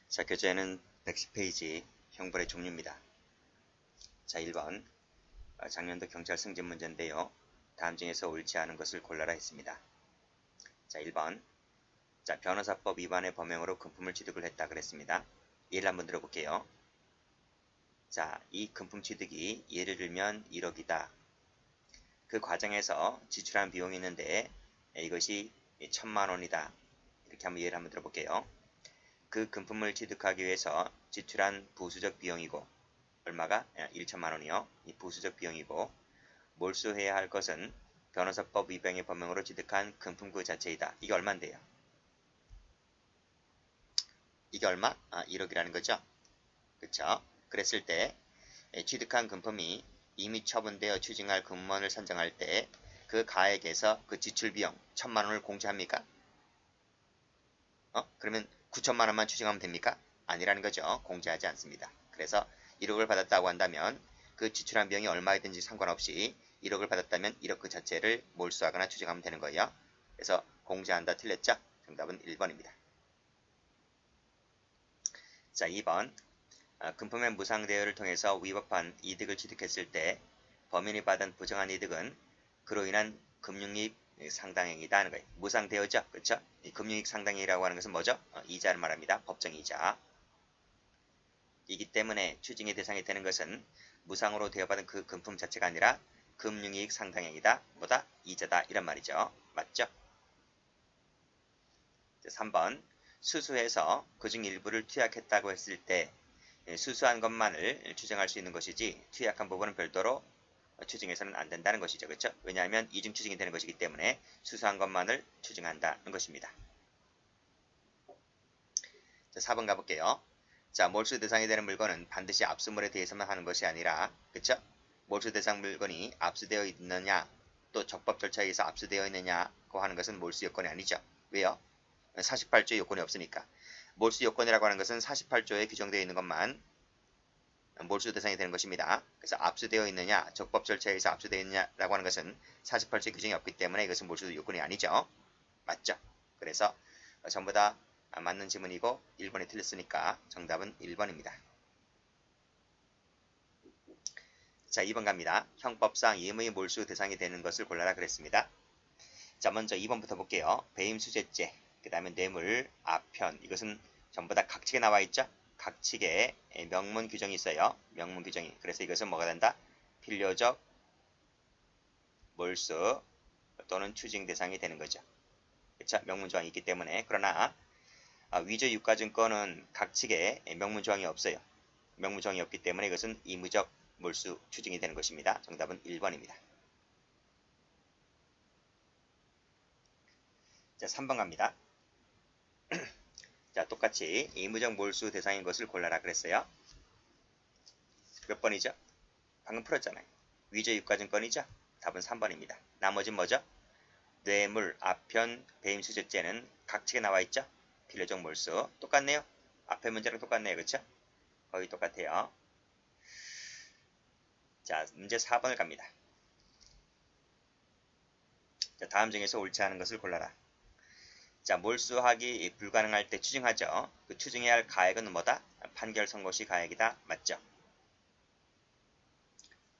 자, 교재는 110페이지 형벌의 종류입니다. 자, 1번 작년도 경찰 승진 문제인데요. 다음 중에서 옳지 않은 것을 골라라 했습니다. 자, 1번 자, 변호사법 위반의 범행으로 금품을 취득을 했다 그랬습니다. 예를 한번 들어볼게요. 자, 이 금품 취득이 예를 들면 1억이다. 그 과정에서 지출한 비용이 있는데 이것이 1000만 원이다. 이렇게 한번 예를 한번 들어볼게요. 그 금품을 취득하기 위해서 지출한 부수적 비용이고 얼마가? 1천만 원이요. 이 부수적 비용이고 몰수해야 할 것은 변호사법 위반의 범행으로 취득한 금품 그 자체이다. 이게 얼마인데요? 이게 얼마? 1억이라는 거죠. 그쵸? 그랬을 때 취득한 금품이 이미 처분되어 추징할 금원을 산정할 때 그 가액에서 그 지출 비용 1000만 원을 공제합니까? 그러면 9천만 원만 추징하면 됩니까? 아니라는 거죠. 공제하지 않습니다. 그래서 1억을 받았다고 한다면 그 지출한 비용이 얼마이든지 상관없이 1억을 받았다면 1억 그 자체를 몰수하거나 추징하면 되는 거예요. 그래서 공제한다 틀렸죠? 정답은 1번입니다. 자, 2번 금품의 무상대여를 통해서 위법한 이득을 취득했을 때 범인이 받은 부정한 이득은 그로 인한 금융이익 상당행위다 하는 거예요. 무상대여죠. 그렇죠? 이 금융이익 상당행위라고 하는 것은 뭐죠? 이자를 말합니다. 법정이자. 이기 때문에 추징의 대상이 되는 것은 무상으로 대여받은 그 금품 자체가 아니라 금융이익 상당행위다. 뭐다? 이자다. 이런 말이죠. 맞죠? 3번 수수해서 그중 일부를 투약했다고 했을 때 수수한 것만을 추징할 수 있는 것이지 투약한 부분은 별도로 추징해서는 안 된다는 것이죠. 그렇죠? 왜냐하면 이중 추징이 되는 것이기 때문에 수수한 것만을 추징한다는 것입니다. 자, 4번 가볼게요. 자, 몰수 대상이 되는 물건은 반드시 압수물에 대해서만 하는 것이 아니라 그쵸? 몰수 대상 물건이 압수되어 있느냐 또 적법 절차에 의해서 압수되어 있느냐고 하는 것은 몰수 요건이 아니죠. 왜요? 48조의 요건이 없으니까. 몰수 요건이라고 하는 것은 48조에 규정되어 있는 것만 몰수 대상이 되는 것입니다. 그래서 압수되어 있느냐, 적법 절차에 의해서 압수되어 있느냐라고 하는 것은 48조의 규정이 없기 때문에 이것은 몰수 요건이 아니죠. 맞죠? 그래서 전부 다 맞는 지문이고 1번이 틀렸으니까 정답은 1번입니다. 자, 2번 갑니다. 형법상 예무의 몰수 대상이 되는 것을 골라라 그랬습니다. 자, 먼저 2번부터 볼게요. 배임수재죄, 그 다음에 뇌물, 아편, 이것은 전부 다 각칙에 나와 있죠? 각칙에 명문 규정이 있어요. 명문 규정이. 그래서 이것은 뭐가 된다? 필요적 몰수 또는 추징 대상이 되는 거죠. 그쵸? 명문 조항이 있기 때문에. 그러나 위조 유가증권은 각칙에 명문 조항이 없어요. 명문 조항이 없기 때문에 이것은 의무적 몰수 추징이 되는 것입니다. 정답은 1번입니다. 자, 3번 갑니다. 자, 똑같이 의무적 몰수 대상인 것을 골라라 그랬어요. 몇 번이죠? 방금 풀었잖아요. 위조 유가증권이죠? 답은 3번입니다. 나머지는 뭐죠? 뇌물, 아편, 배임수재죄는 각칙에 나와 있죠? 필요적 몰수. 똑같네요. 앞에 문제랑 똑같네요. 그렇죠? 거의 똑같아요. 자, 문제 4번을 갑니다. 자, 다음 중에서 옳지 않은 것을 골라라. 자, 몰수하기 불가능할 때 추징하죠. 그 추징해야 할 가액은 뭐다? 판결 선고 시 가액이다. 맞죠?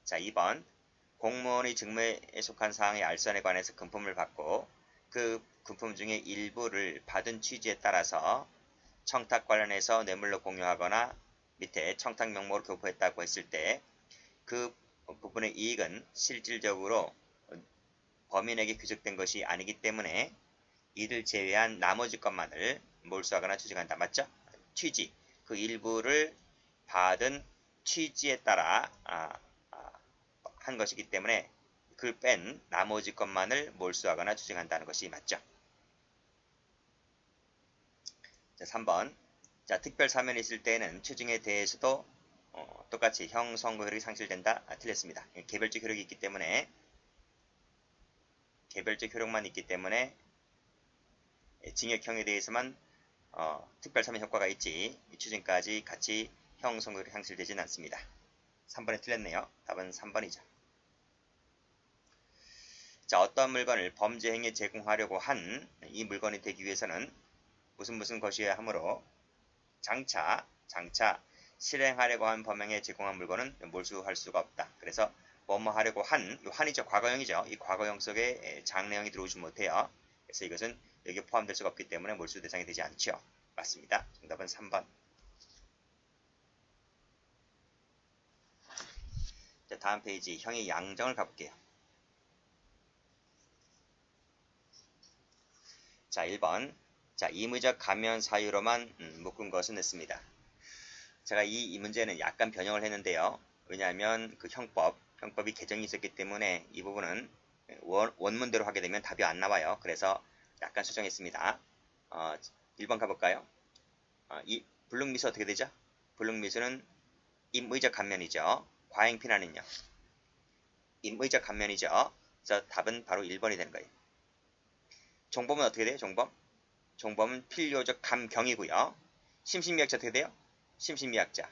자, 2번 공무원의 직무에 속한 사항의 알선에 관해서 금품을 받고 그 금품 중에 일부를 받은 취지에 따라서 청탁 관련해서 뇌물로 공유하거나 밑에 청탁 명목으로 교부했다고 했을 때 그 부분의 이익은 실질적으로 범인에게 귀속된 것이 아니기 때문에 이를 제외한 나머지 것만을 몰수하거나 추징한다. 맞죠? 취지, 그 일부를 받은 취지에 따라 한 것이기 때문에 그 뺀 나머지 것만을 몰수하거나 추징한다는 것이 맞죠. 자, 3번 자, 특별 사면이 있을 때에는 추징에 대해서도 똑같이 형 선고 효력이 상실된다. 틀렸습니다. 개별적 효력이 있기 때문에 개별적 효력만 있기 때문에 징역형에 대해서만 특별 사면 효과가 있지 추징까지 같이 형 선고 효력이 상실되지는 않습니다. 3번에 틀렸네요. 답은 3번이죠. 자, 어떤 물건을 범죄 행위에 제공하려고 한 이 물건이 되기 위해서는 무슨 것이어야 하므로 장차 실행하려고 한 범행에 제공한 물건은 몰수할 수가 없다. 그래서 뭐뭐 하려고 한, 이 한이죠. 과거형이죠. 이 과거형 속에 장래형이 들어오지 못해요. 그래서 이것은 여기에 포함될 수가 없기 때문에 몰수 대상이 되지 않죠. 맞습니다. 정답은 3번. 자, 다음 페이지 형의 양정을 가볼게요. 자, 1번. 자, 임의적 감면 사유로만 묶은 것은 했습니다. 제가 이 문제는 약간 변형을 했는데요. 왜냐하면 그 형법이 개정이 있었기 때문에 이 부분은 원문대로 하게 되면 답이 안 나와요. 그래서 약간 수정했습니다. 1번 가볼까요? 이 불능미수 어떻게 되죠? 불능미수는 임의적 감면이죠. 과잉피난은요? 임의적 감면이죠. 그래서 답은 바로 1번이 되는 거예요. 종범은 어떻게 돼요? 종범은 필요적 감경이고요. 심신미약자 어떻게 돼요? 심신미약자.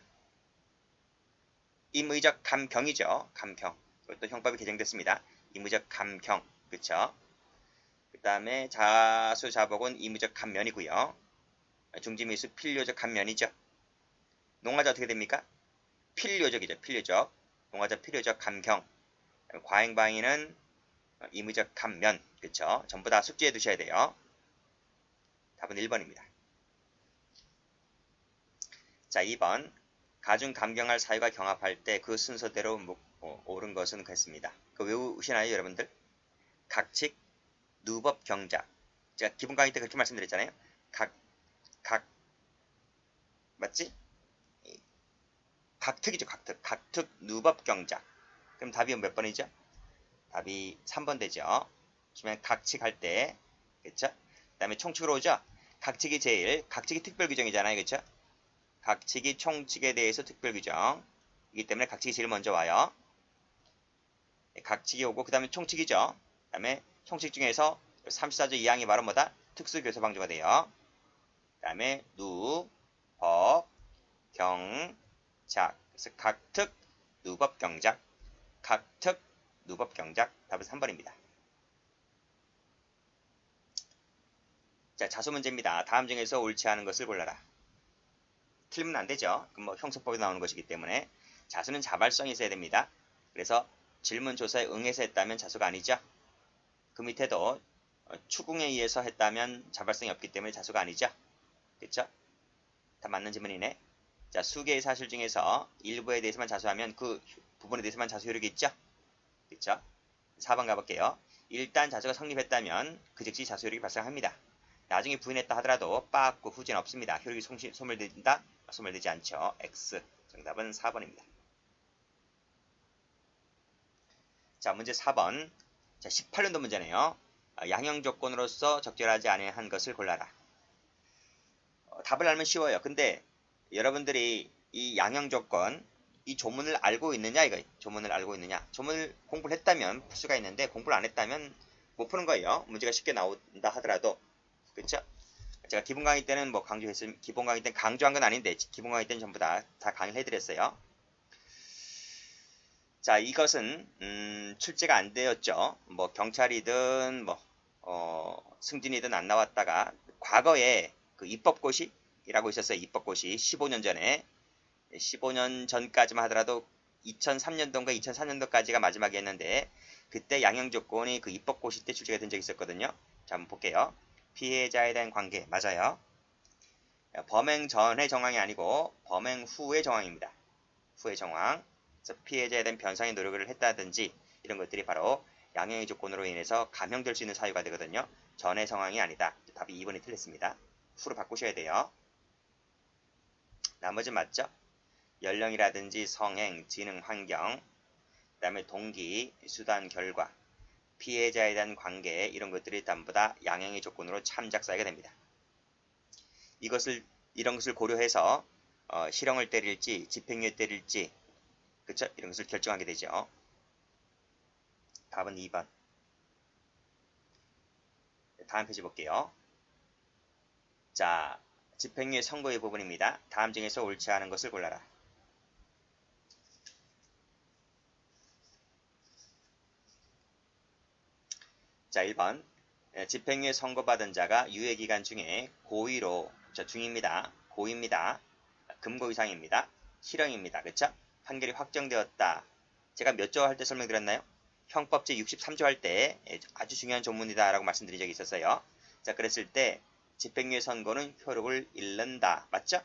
임의적 감경이죠. 감경. 이것도 형법이 개정됐습니다. 임의적 감경. 그쵸? 그 다음에 자수자복은 임의적 감면이고요. 중지미수 필요적 감면이죠. 농화자 어떻게 됩니까? 필요적이죠. 필요적. 농화자 필요적 감경. 과잉방위는 임의적 감면. 그쵸? 전부 다 숙지해 두셔야 돼요. 답은 1번입니다. 자, 2번. 가중 감경할 사유가 경합할 때 그 순서대로 옳은 것은 그랬습니다. 그거 외우시나요, 여러분들? 각칙, 누법, 경작. 제가 기본 강의 때 그렇게 말씀드렸잖아요. 맞지? 각특이죠, 각특. 각특, 누법, 경작. 그럼 답이 몇 번이죠? 답이 3번 되죠. 그러면 각칙할 때, 그쵸? 그 다음에 총칙으로 오죠? 각칙이 특별 규정이잖아요, 그쵸? 각칙이 총칙에 대해서 특별 규정이기 때문에 각칙이 제일 먼저 와요. 각칙이 오고 그 다음에 총칙이죠. 그 다음에 총칙 중에서 34조 2항이 바로 뭐다? 특수교섭방조가 돼요. 그 다음에 누, 법, 경, 작. 그래서 각특, 누법, 경작. 각특, 누법, 경작. 답은 3번입니다. 자, 자수 문제입니다. 다음 중에서 옳지 않은 것을 골라라. 틀리면 안 되죠. 그럼 뭐 형소법에 나오는 것이기 때문에 자수는 자발성이 있어야 됩니다. 그래서 질문 조사에 응해서 했다면 자수가 아니죠. 그 밑에도 추궁에 의해서 했다면 자발성이 없기 때문에 자수가 아니죠. 그렇죠? 다 맞는 질문이네. 자, 수개의 사실 중에서 일부에 대해서만 자수하면 그 부분에 대해서만 자수 효력이 있죠. 그렇죠? 4번 가볼게요. 일단 자수가 성립했다면 그 즉시 자수 효력이 발생합니다. 나중에 부인했다 하더라도 빠꾸 후지는 없습니다. 효력이 소멸된다? 소멸되지 않죠. X. 정답은 4번입니다. 자, 문제 4번. 자, 18년도 문제네요. 양형 조건으로서 적절하지 않은 것을 골라라. 답을 알면 쉬워요. 근데 여러분들이 이 양형 조건, 이 조문을 알고 있느냐 이거. 조문을 알고 있느냐. 조문을 공부를 했다면 풀 수가 있는데 공부를 안 했다면 못 푸는 거예요. 문제가 쉽게 나온다 하더라도. 그렇죠? 제가 기본 강의 때는 뭐 강조했으면 기본 강의 때는 강조한 건 아닌데 기본 강의 때는 전부 다 강의를 해드렸어요. 자, 이것은 출제가 안 되었죠. 뭐 경찰이든 뭐 승진이든 안 나왔다가 과거에 그 입법고시라고 있었어요. 입법고시 15년 전에 15년 전까지만 하더라도 2003년도인가 2004년도까지가 마지막이었는데 그때 양형 조건이 그 입법고시 때 출제가 된 적이 있었거든요. 자, 한번 볼게요. 피해자에 대한 관계 맞아요. 범행 전의 정황이 아니고 범행 후의 정황입니다. 후의 정황. 그래서 피해자에 대한 변상의 노력을 했다든지 이런 것들이 바로 양형의 조건으로 인해서 감형될 수 있는 사유가 되거든요. 전의 상황이 아니다. 답이 2번이 틀렸습니다. 후로 바꾸셔야 돼요. 나머지 맞죠? 연령이라든지 성행, 지능, 환경, 그 다음에 동기, 수단, 결과, 피해자에 대한 관계 이런 것들이 전부 다 양형의 조건으로 참작사유가 됩니다. 이런 것을 고려해서 실형을 때릴지 집행유예 때릴지 그쵸? 이런 것을 결정하게 되죠. 답은 2번. 다음 페이지 볼게요. 자, 집행유예 선고의 부분입니다. 다음 중에서 옳지 않은 것을 골라라. 자, 1번. 집행유예 선고받은 자가 유예기간 중에 고의로, 중입니다. 고의입니다. 금고 이상입니다. 실형입니다. 그쵸? 판결이 확정되었다. 제가 몇 조 할 때 설명드렸나요? 형법 제63조 할 때 아주 중요한 조문이다 라고 말씀드린 적이 있었어요. 자, 그랬을 때 집행유예 선고는 효력을 잃는다. 맞죠?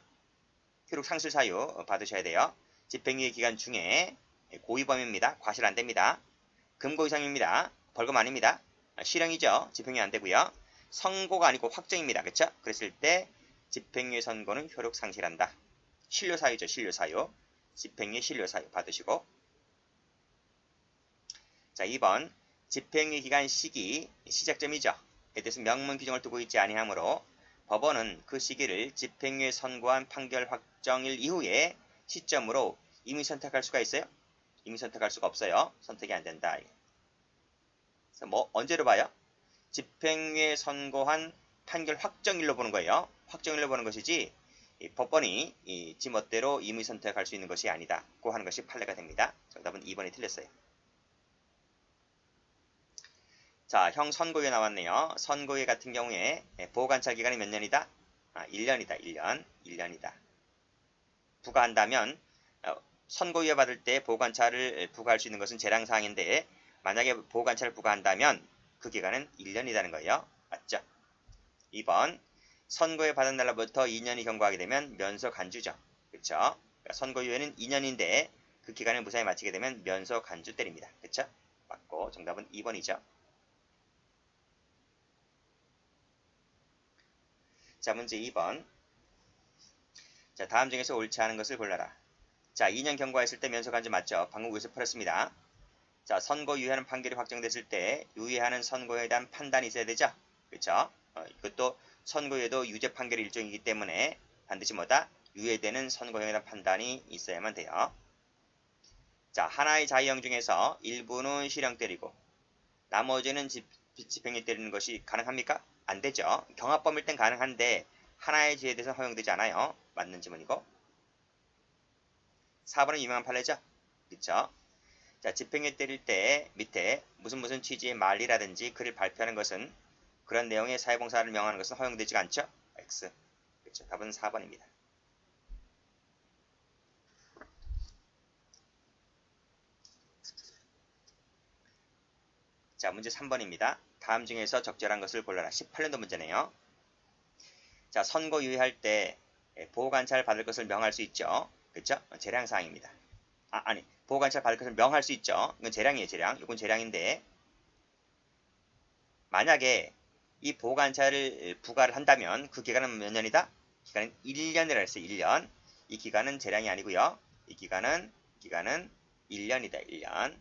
효력 상실 사유 받으셔야 돼요. 집행유예 기간 중에 고의범입니다. 과실 안 됩니다. 금고 이상입니다. 벌금 아닙니다. 실형이죠. 집행유예 안 되고요. 선고가 아니고 확정입니다. 그쵸? 그랬을 때 집행유예 선고는 효력 상실한다. 실효사유죠. 실효사유. 집행유예 실효사유 받으시고. 자, 2번 집행유예 기간 시기 시작점이죠. 에 대해서 명문 규정을 두고 있지 아니하므로 법원은 그 시기를 집행유예 선고한 판결 확정일 이후에 시점으로 임의 선택할 수가 있어요? 임의 선택할 수가 없어요. 선택이 안 된다. 그래서 뭐 언제로 봐요? 집행유예 선고한 판결 확정일로 보는 거예요. 확정일로 보는 것이지 법원이 지 멋대로 임의 선택할 수 있는 것이 아니다. 고 하는 것이 판례가 됩니다. 정답은 2번이 틀렸어요. 자, 형 선고유예 나왔네요. 선고유예 같은 경우에 보호관찰 기간이 몇 년이다? 1년이다. 1년. 1년이다. 부과한다면 선고유예 받을 때 보호관찰을 부과할 수 있는 것은 재량사항인데 만약에 보호관찰을 부과한다면 그 기간은 1년이라는 거예요. 맞죠? 2번 선고유예 받은 날로부터 2년이 경과하게 되면 면소 간주죠. 그렇죠? 그러니까 선고유예는 2년인데 그 기간을 무사히 마치게 되면 면소 간주 때립니다. 그렇죠? 맞고 정답은 2번이죠. 자, 문제 2번. 자, 다음 중에서 옳지 않은 것을 골라라. 자, 2년 경과했을 때 면소 간주 맞죠? 방금 위에서 풀었습니다. 자, 선고 유예하는 판결이 확정됐을 때 유예하는 선고에 대한 판단이 있어야 되죠? 그렇죠? 이것도 선고유예도 유죄 판결의 일종이기 때문에 반드시 뭐다? 유예되는 선고형에 대한 판단이 있어야만 돼요. 자, 하나의 자유형 중에서 일부는 실형 때리고 나머지는 집행유예 때리는 것이 가능합니까? 안 되죠. 경합범일 땐 가능한데 하나의 죄에 대해서 허용되지 않아요. 맞는 지문이고. 4번은 유명한 판례죠. 그렇죠? 자, 집행유예 때릴 때 밑에 무슨 취지의 말이라든지 글을 발표하는 것은 그런 내용의 사회봉사를 명하는 것은 허용되지 않죠? X. 그렇죠. 답은 4번입니다. 자, 문제 3번입니다. 다음 중에서 적절한 것을 골라라. 18년도 문제네요. 자, 선고 유예할 때 보호관찰 받을 것을 명할 수 있죠. 그렇죠? 재량사항입니다. 아니, 보호관찰 받을 것을 명할 수 있죠. 이건 재량이에요, 재량. 이건 재량인데 만약에 이 보호관찰을 부과를 한다면 그 기간은 몇 년이다? 기간은 1년이라 했어요. 1년. 이 기간은 재량이 아니고요. 이 기간은 1년이다. 1년.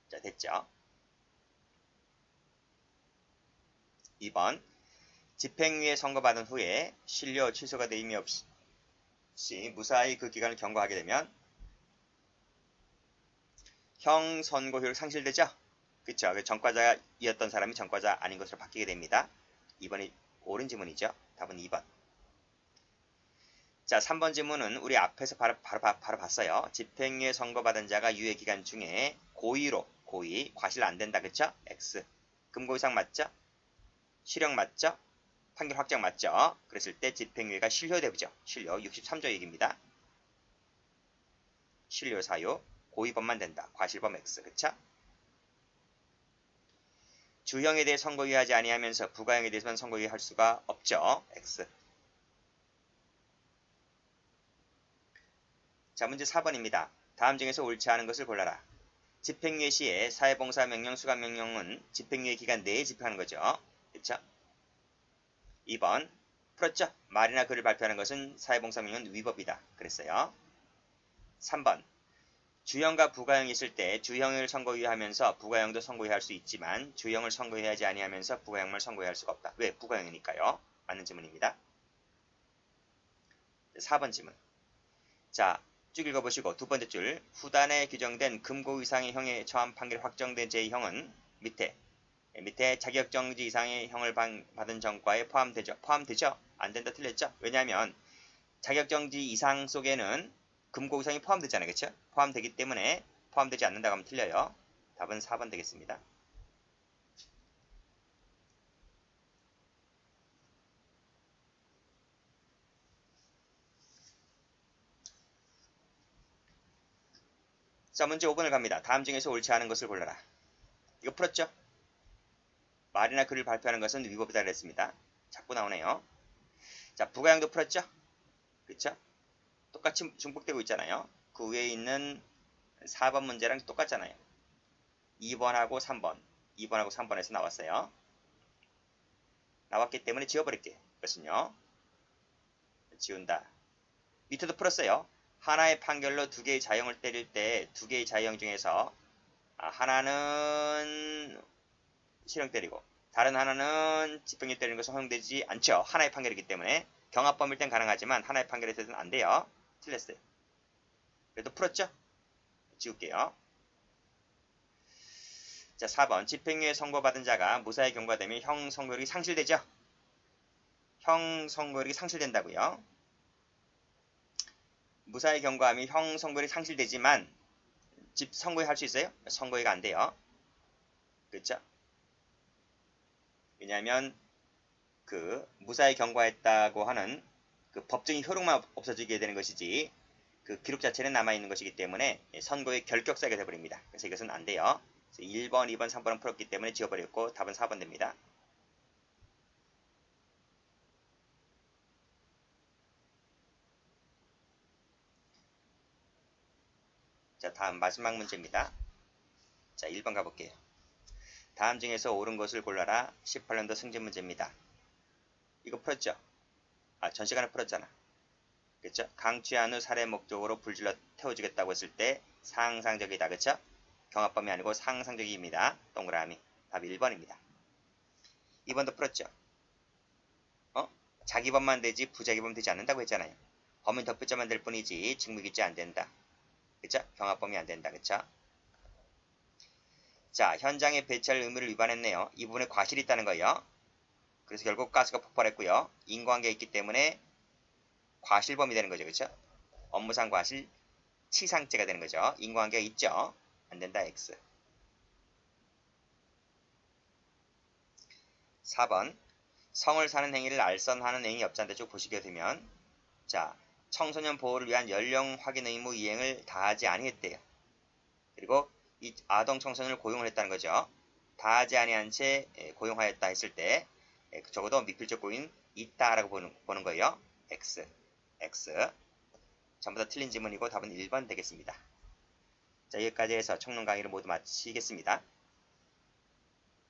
자, 됐죠? 2번 집행유예 선고받은 후에 실료 취소가 돼 의미 없이 무사히 그 기간을 경과하게 되면 형 선고효력 상실되죠? 그쵸? 전과자이었던 사람이 전과자 아닌 것으로 바뀌게 됩니다. 2번이 옳은 지문이죠. 답은 2번. 자, 3번 지문은 우리 앞에서 바로 봤어요. 집행유예 선고받은 자가 유예기간 중에 고의, 과실 안 된다. 그쵸? X. 금고 이상 맞죠? 실형 맞죠? 판결 확정 맞죠? 그랬을 때 집행유예가 실효되죠. 실효 63조 얘기입니다. 실효 사유 고의범만 된다. 과실범 X. 그쵸? 주형에 대해 선고유예하지 아니하면서 부가형에 대해서는 선고유예할 수가 없죠. X. 자, 문제 4번입니다. 다음 중에서 옳지 않은 것을 골라라. 집행유예 시에 사회봉사명령, 수감명령은 집행유예 기간 내에 집행하는 거죠. 그쵸? 2번 풀었죠? 말이나 글을 발표하는 것은 사회봉사명령은 위법이다. 그랬어요. 3번 주형과 부가형이 있을 때 주형을 선고유예하면서 부가형도 선고유예할 수 있지만 주형을 선고유예하지 아니하면서 부가형만 선고유예할 수가 없다. 왜? 부가형이니까요. 맞는 지문입니다. 4번 지문. 자, 쭉 읽어보시고 두 번째 줄 후단에 규정된 금고 이상의 형에 처한 판결 확정된 제2형은 밑에 자격정지 이상의 형을 받은 전과에 포함되죠. 포함되죠? 안 된다 틀렸죠? 왜냐하면 자격정지 이상 속에는 금고 이상이 포함되잖아요. 그렇죠? 포함되기 때문에 포함되지 않는다고 하면 틀려요. 답은 4번 되겠습니다. 자, 문제 5번을 갑니다. 다음 중에서 옳지 않은 것을 골라라. 이거 풀었죠? 말이나 글을 발표하는 것은 위법이다 그랬습니다. 자꾸 나오네요. 자, 부가형도 풀었죠? 그쵸? 똑같이 중복되고 있잖아요. 그 위에 있는 4번 문제랑 똑같잖아요. 2번하고 3번. 2번하고 3번에서 나왔어요. 나왔기 때문에 지워버릴게요. 이것은요. 지운다. 밑에도 풀었어요. 하나의 판결로 두 개의 자형을 때릴 때 두 개의 자형 중에서 하나는 실형 때리고 다른 하나는 집행유예 때리는 것은 허용되지 않죠. 하나의 판결이기 때문에 경합범일 땐 가능하지만 하나의 판결에서는 안 돼요. 틀렸어요. 그래도 풀었죠? 지울게요. 자, 4번. 집행유예 선고받은 자가 무사히 경과되면 형 선고력이 상실되죠? 형 선고력이 상실된다고요. 무사히 경과하면 형 선고력이 상실되지만 집 선고에 할 수 있어요? 선고가 안 돼요. 그렇죠? 왜냐하면 그 무사히 경과했다고 하는 그 법적인 효력만 없어지게 되는 것이지 그 기록 자체는 남아있는 것이기 때문에 선고의 결격사유가 되어버립니다. 그래서 이것은 안 돼요. 1번, 2번, 3번은 풀었기 때문에 지워버렸고 답은 4번 됩니다. 자, 다음 마지막 문제입니다. 자, 1번 가볼게요. 다음 중에서 옳은 것을 골라라. 18년도 승진 문제입니다. 이거 풀었죠? 전 시간에 풀었잖아. 그쵸? 강취한 후 살해 목적으로 불질러 태워주겠다고 했을 때 상상적이다. 그쵸? 경합범이 아니고 상상적입니다. 동그라미. 답이 1번입니다. 2번도 풀었죠? 자기범만 되지 부자기범 되지 않는다고 했잖아요. 범인 덧붙자만 될 뿐이지 직무기재 안 된다. 그쵸? 경합범이 안 된다. 그쵸? 자, 현장에 배치할 의무를 위반했네요. 이 부분에 과실이 있다는 거예요. 그래서 결국 가스가 폭발했고요. 인과관계가 있기 때문에 과실범이 되는 거죠. 그쵸? 업무상 과실 치상죄가 되는 거죠. 인과관계가 있죠. 안 된다. X. 4번. 성을 사는 행위를 알선하는 행위 업자한테 쭉 보시게 되면 자, 청소년 보호를 위한 연령 확인 의무 이행을 다하지 아니했대요. 그리고 이 아동 청소년을 고용을 했다는 거죠. 다하지 아니한 채 고용하였다 했을 때 적어도 미필적 고인 있다라고 보는 거예요. X. X. 전부 다 틀린 지문이고 답은 1번 되겠습니다. 자, 여기까지 해서 청론 강의를 모두 마치겠습니다.